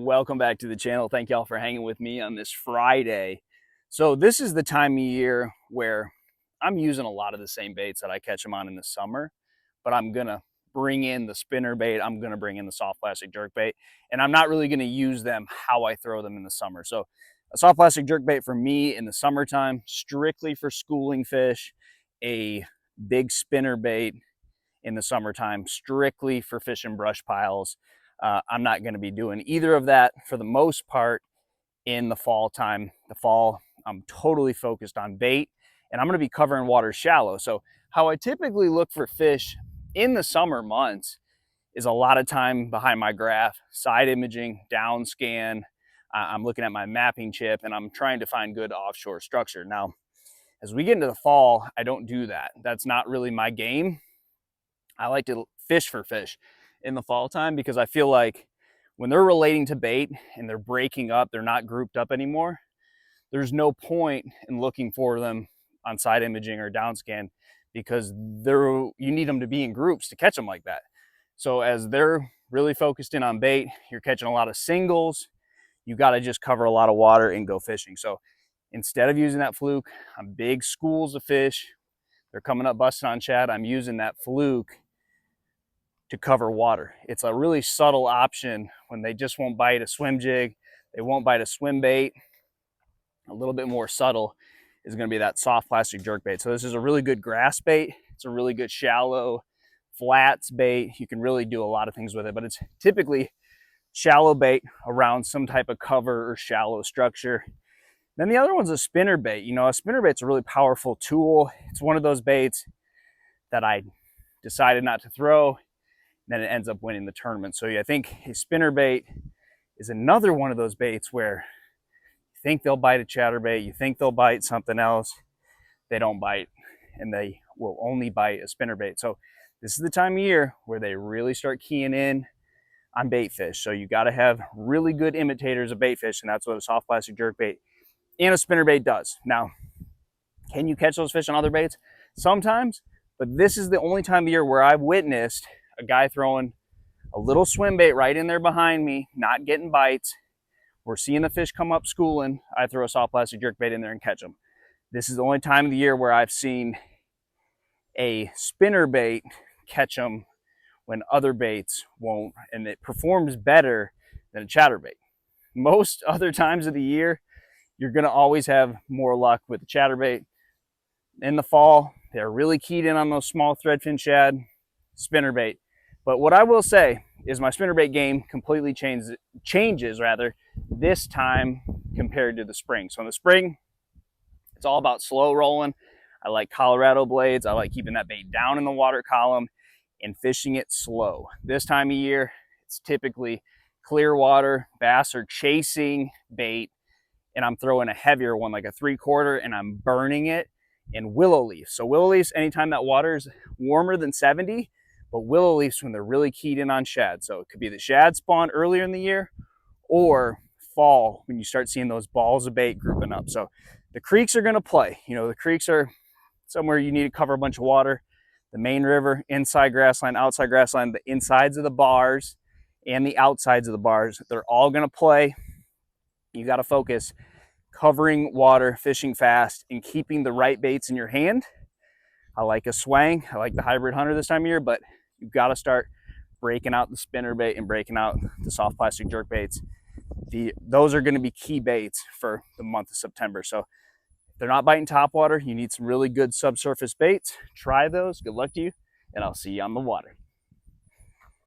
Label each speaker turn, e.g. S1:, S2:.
S1: Welcome back to the channel. Thank y'all for hanging with me on this Friday. So this is the time of year where I'm using a lot of the same baits that I catch them on in the summer, but I'm gonna bring in the spinner bait, I'm gonna bring in the soft plastic jerk bait, and I'm not really gonna use them how I throw them in the summer. So a soft plastic jerk bait for me in the summertime, strictly for schooling fish, a big spinner bait in the summertime, strictly for fishing brush piles. I'm not going to be doing either of that for the most part in the fall time. The fall, I'm totally focused on bait, and I'm going to be covering water shallow. So how I typically look for fish in the summer months is a lot of time behind my graph, side imaging, down scan. I'm looking at my mapping chip, and I'm trying to find good offshore structure. Now, as we get into the fall, I don't do that. That's not really my game. I like to fish for fish in the fall time because I feel like when they're relating to bait and they're breaking up, they're not grouped up anymore, there's no point in looking for them on side imaging or down scan because you need them to be in groups to catch them like that. So as they're really focused in on bait, you're catching a lot of singles, you got to just cover a lot of water and go fishing. So instead of using that fluke on big schools of fish, they're coming up busting on shad, I'm using that fluke to cover water. It's a really subtle option when they just won't bite a swim jig, they won't bite a swim bait. A little bit more subtle is going to be that soft plastic jerk bait. So this is a really good grass bait. It's a really good shallow flats bait. You can really do a lot of things with it, but it's typically shallow bait around some type of cover or shallow structure. Then the other one's a spinner bait. You know, a spinner bait's a really powerful tool. It's one of those baits that I decided not to throw, then it ends up winning the tournament. So I think a spinner bait is another one of those baits where you think they'll bite a chatterbait, you think they'll bite something else, they don't bite, and they will only bite a spinner bait. So this is the time of year where they really start keying in on bait fish. So you got to have really good imitators of bait fish, and that's what a soft plastic jerk bait and a spinner bait does. Now, can you catch those fish on other baits? Sometimes, but this is the only time of year where I've witnessed a guy throwing a little swim bait right in there behind me, not getting bites. We're seeing the fish come up schooling. I throw a soft plastic jerk bait in there and catch them. This is the only time of the year where I've seen a spinner bait catch them when other baits won't, and it performs better than a chatterbait. Most other times of the year, you're going to always have more luck with the chatterbait. In the fall, they're really keyed in on those small threadfin shad, spinnerbait. But what I will say is my spinnerbait game completely changes this time compared to the spring. So in the spring, it's all about slow rolling. I like Colorado blades. I like keeping that bait down in the water column and fishing it slow. This time of year, it's typically clear water. Bass are chasing bait, and I'm throwing a heavier one, like a 3/4, and I'm burning it in willow leaves. So willow leaves, anytime that water is warmer than 70, but willow leaves when they're really keyed in on shad. So it could be the shad spawn earlier in the year or fall when you start seeing those balls of bait grouping up. So the creeks are going to play. You know, the creeks are somewhere you need to cover a bunch of water. The main river, inside grassline, outside grassline, the insides of the bars and the outsides of the bars, they're all going to play. You got to focus covering water, fishing fast, and keeping the right baits in your hand. I like a swang. I like the hybrid hunter this time of year, but you've got to start breaking out the spinner bait and breaking out the soft plastic jerk baits. Those are going to be key baits for the month of September. So if they're not biting topwater, you need some really good subsurface baits. Try those. Good luck to you, and I'll see you on the water.